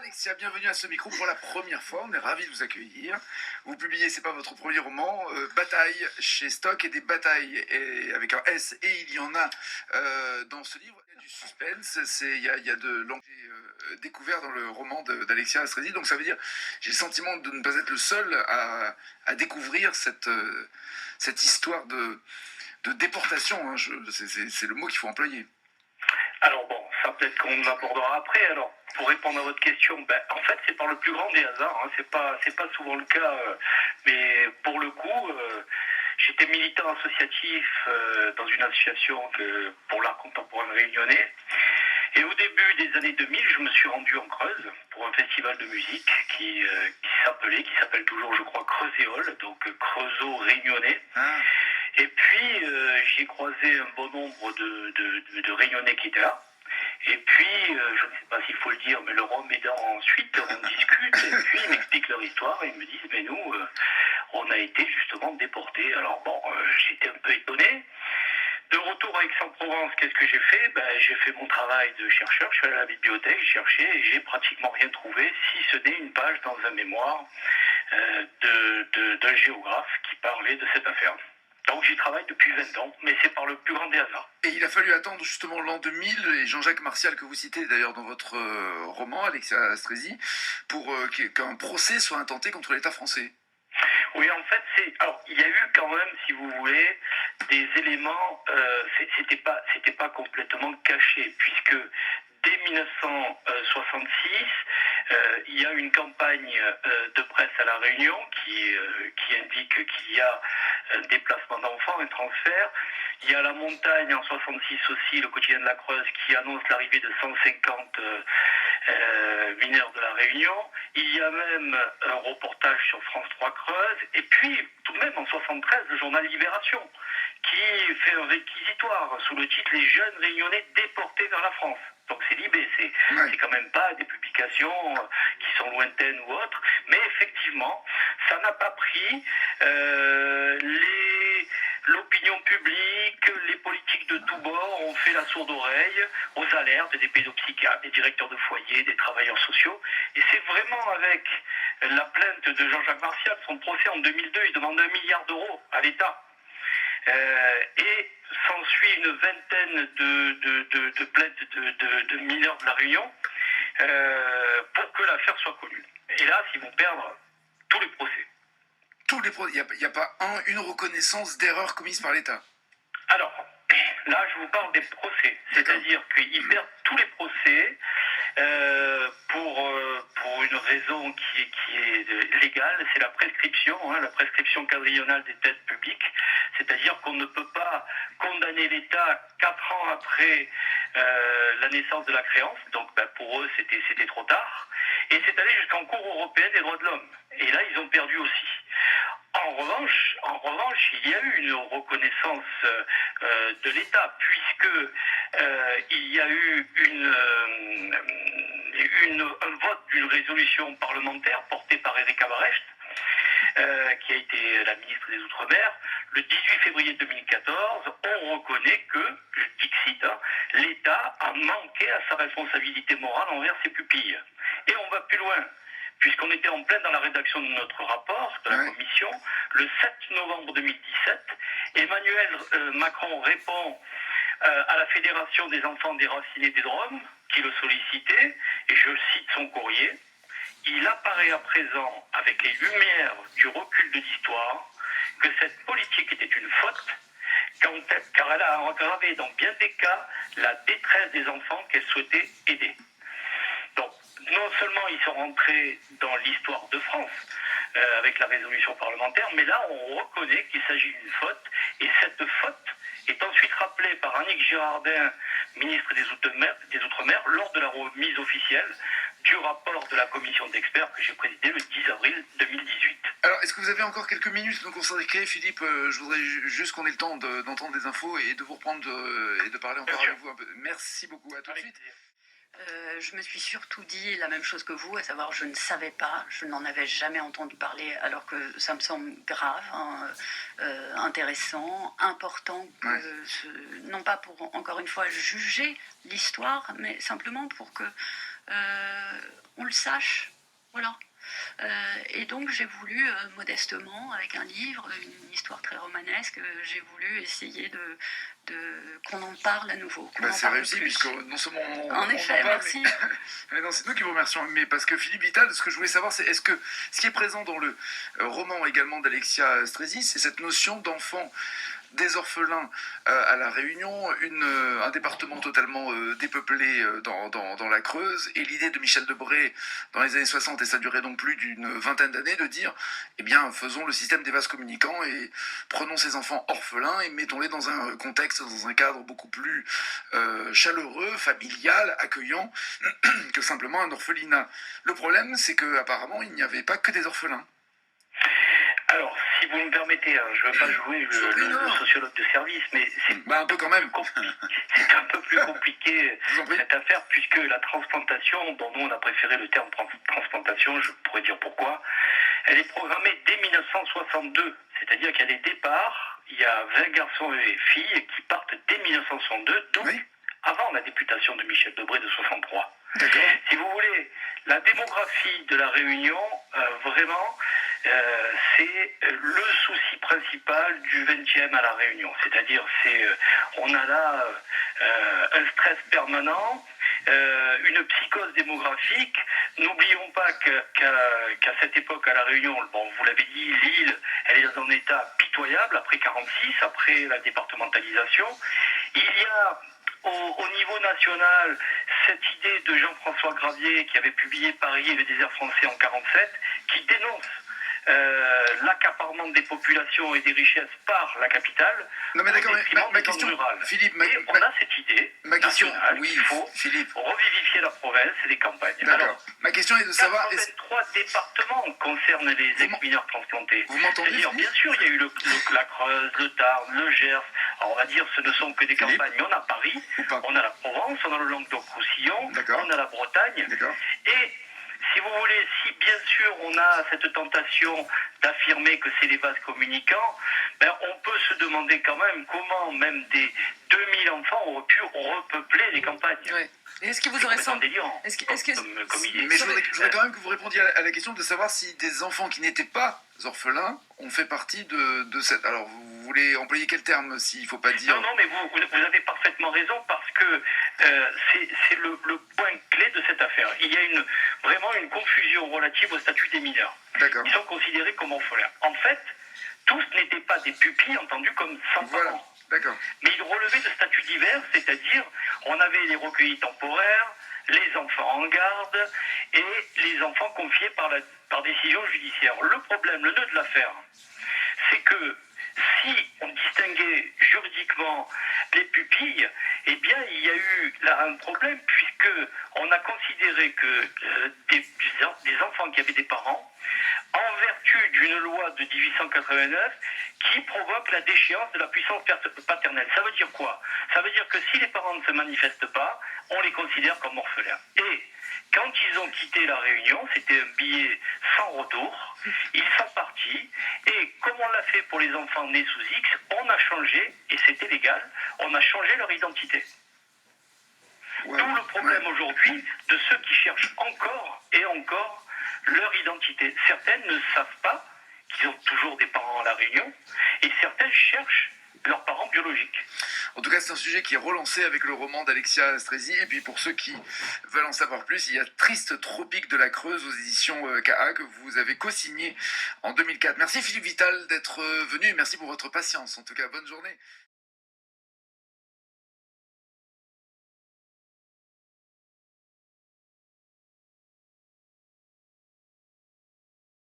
Alexia, bienvenue à ce micro pour la première fois, on est ravis de vous accueillir. Vous publiez, c'est pas votre premier roman, Bataille chez Stock et des batailles et avec un S, et il y en a dans ce livre. Il y a du suspense, il y a de l'anglais découvert dans le roman d'Alexia Astrezi, donc ça veut dire, j'ai le sentiment de ne pas être le seul à découvrir cette histoire de déportation, hein, c'est le mot qu'il faut employer. Alors bon, ça peut-être qu'on l'abordera après. Alors, pour répondre à votre question, en fait, c'est par le plus grand des hasards. Hein. C'est pas souvent le cas, mais pour le coup, j'étais militant associatif dans une association pour l'art contemporain réunionnais. Et au début des années 2000, je me suis rendu en Creuse pour un festival de musique qui s'appelle toujours, je crois, Creuséole, donc Creusot réunionnais. Ah. Et puis, j'ai croisé un bon nombre de Réunionnais qui étaient là. Et puis, je ne sais pas s'il faut le dire, mais le rhum aidant ensuite, on discute, et puis ils m'expliquent leur histoire, et ils me disent, mais nous, on a été justement déportés. Alors bon, j'étais un peu étonné. De retour à Aix-en-Provence, qu'est-ce que j'ai fait? J'ai fait mon travail de chercheur, je suis allé à la bibliothèque, j'ai cherché, et j'ai pratiquement rien trouvé, si ce n'est une page dans un mémoire d'un géographe qui parlait de cette affaire. Donc j'y travaille depuis 20 ans, mais c'est par le plus grand des hasards. Et il a fallu attendre justement l'an 2000, et Jean-Jacques Martial que vous citez d'ailleurs dans votre roman, Alexia Astrezi, pour qu'un procès soit intenté contre l'État français. Oui, en fait, alors il y a eu quand même, si vous voulez, des éléments, c'était pas complètement caché, puisque dès 1966, il y a une campagne de presse à La Réunion qui indique qu'il y a un déplacement d'enfants, un transfert. Il y a La Montagne en 66 aussi, le quotidien de la Creuse, qui annonce l'arrivée de 150 mineurs de La Réunion. Il y a même un reportage sur France 3 Creuse. Et puis, tout de même, en 73, le journal Libération, qui fait un réquisitoire sous le titre « Les jeunes réunionnais déportés vers la France ». Donc c'est Libé, c'est quand même pas des publications qui sont lointaines ou autres, mais effectivement, ça n'a pas pris. L'opinion publique, les politiques de tous bords ont fait la sourde oreille aux alertes des pédopsychiatres, des directeurs de foyer, des travailleurs sociaux. Et c'est vraiment avec la plainte de Jean-Jacques Martial, son procès en 2002, il demande 1 milliard d'euros à l'État. Et s'ensuit une vingtaine de plaintes de mineurs de La Réunion pour que l'affaire soit connue. Et là, ils vont perdre tous les procès. Il n'y a pas une reconnaissance d'erreur commise par l'État. Alors, là, je vous parle des procès. C'est-à-dire qu'ils perdent tous les procès pour une raison qui est légale, c'est la prescription, la prescription quadriennale des dettes publiques. C'est-à-dire qu'on ne peut pas condamner l'État 4 ans après la naissance de la créance. Donc, pour eux, c'était trop tard. Et c'est allé jusqu'en Cour européenne des droits de l'homme. Et là, ils ont perdu aussi. En revanche, il y a eu une reconnaissance de l'État, puisque il y a eu un vote d'une résolution parlementaire portée par Erika Barrecht, qui a été la ministre des Outre-mer, le 18 février 2014, on reconnaît que, je dixit, l'État a manqué à sa responsabilité morale envers ses pupilles. Et on va plus loin, puisqu'on était en plein dans la rédaction de notre rapport de la commission, le 7 novembre 2017, Emmanuel Macron répond à la Fédération des enfants déracinés des Drômes, qui le sollicitait, et je cite son courrier, « Il apparaît à présent, avec les lumières du recul de l'histoire, que cette politique était une faute, car elle a aggravé dans bien des cas la détresse des enfants qu'elle souhaitait aider. » Donc, non seulement ils sont rentrés dans l'histoire de France avec la résolution parlementaire, mais là on reconnaît qu'il s'agit d'une faute, et cette faute est ensuite rappelée par Annick Girardin, ministre des Outre-mer, lors de la remise officielle du rapport de la commission d'experts que j'ai présidé le 10 avril 2018. Alors, est-ce que vous avez encore quelques minutes à nous consacrer, Philippe? Je voudrais juste qu'on ait le temps d'entendre des infos et de vous reprendre et de parler encore avec vous un peu. Merci beaucoup, à tout de suite. Je me suis surtout dit la même chose que vous, à savoir je ne savais pas, je n'en avais jamais entendu parler, alors que ça me semble grave, intéressant, important, non pas pour, encore une fois, juger l'histoire, mais simplement pour que on le sache. Voilà. Et donc j'ai voulu modestement, avec un livre, une histoire très romanesque, j'ai voulu essayer qu'on en parle à nouveau. C'est réussi, puisque non seulement en effet, merci. Mais non, c'est nous qui vous remercions. Mais parce que Philippe Vital, ce que je voulais savoir, c'est est-ce que ce qui est présent dans le roman également d'Alexia Strezzi, c'est cette notion d'enfant des orphelins à La Réunion, un département totalement dépeuplé dans la Creuse, et l'idée de Michel Debré dans les années 60, et ça durait donc plus d'une vingtaine d'années, de dire, eh bien, faisons le système des vases communicants et prenons ces enfants orphelins et mettons-les dans un contexte, dans un cadre beaucoup plus chaleureux, familial, accueillant, que simplement un orphelinat. Le problème, c'est qu'apparemment, il n'y avait pas que des orphelins. Alors, si vous me permettez, je ne veux pas jouer le sociologue de service, mais c'est un peu quand même. C'est un peu plus compliqué cette affaire, puisque la transplantation, dont nous on a préféré le terme transplantation, je pourrais dire pourquoi, elle est programmée dès 1962, c'est-à-dire qu'il y a des départs, il y a 20 garçons et filles qui partent dès 1962, donc avant la députation de Michel Debré de 63. D'accord. Si vous voulez, la démographie de la Réunion, vraiment, c'est le souci principal du 20e à la Réunion. C'est-à-dire, on a là un stress permanent, une psychose démographique. N'oublions pas qu'à cette époque à la Réunion, bon, vous l'avez dit, l'île, elle est dans un état pitoyable après 46, après la départementalisation. Il y a au niveau national, cette idée de Jean-François Gravier qui avait publié Paris et le désert français en 47, qui dénonce l'accaparement des populations et des richesses par la capitale. Non mais d'accord, ma question, Philippe, on a cette idée nationale qu'il faut revivifier la province et les campagnes. D'accord. Alors, ma question est de savoir... 83 départements concernent les ex-mineurs transplantés. Vous m'entendez? C'est-à-dire, bien sûr, il y a eu la Creuse, le Tarn, le Gers. Alors, on va dire ce ne sont que des campagnes. Mais on a Paris, on a la Provence, on a le Languedoc-Roussillon, on a la Bretagne. Et si vous voulez, si bien sûr on a cette tentation d'affirmer que c'est les vases communicants, on peut se demander quand même comment même des 2000 enfants auraient pu repeupler les campagnes. Ouais. Et est-ce que vous aurez semblé... Mais je voudrais quand même que vous répondiez à la question de savoir si des enfants qui n'étaient pas orphelins ont fait partie de cette... Alors, vous voulez employer quel terme, s'il ne faut pas dire... Non, mais vous avez parfaitement raison, parce que c'est le point clé de cette affaire. Il y a vraiment une confusion relative au statut des mineurs. D'accord. Ils sont considérés comme orphelins. En fait, tous n'étaient pas des pupilles entendus comme sans parents. D'accord. Mais ils relevaient de statuts divers, c'est-à-dire on avait les recueillis temporaires, les enfants en garde et les enfants confiés par décision judiciaire. Le problème, le nœud de l'affaire, c'est que si on distinguait juridiquement les pupilles, eh bien il y a eu là un problème, puisque on a considéré que des enfants qui avaient des parents, en vertu d'une loi de 1889 qui provoque la déchéance de la puissance paternelle. Ça veut dire quoi? Ça veut dire que si les parents ne se manifestent pas, on les considère comme orphelins. Et quand ils ont quitté la Réunion, c'était un billet sans retour, ils sont partis, et comme on l'a fait pour les enfants nés sous X, on a changé, et c'était légal, on a changé leur identité. D'où le problème aujourd'hui de ceux qui cherchent encore et encore leur identité. Certaines ne savent pas qu'ils ont toujours des parents à la Réunion, et certaines cherchent leurs parents biologiques. En tout cas, c'est un sujet qui est relancé avec le roman d'Alexia Strezzi. Et puis pour ceux qui veulent en savoir plus, il y a Triste Tropique de la Creuse aux éditions KA que vous avez co-signé en 2004. Merci Philippe Vital d'être venu et merci pour votre patience. En tout cas, bonne journée.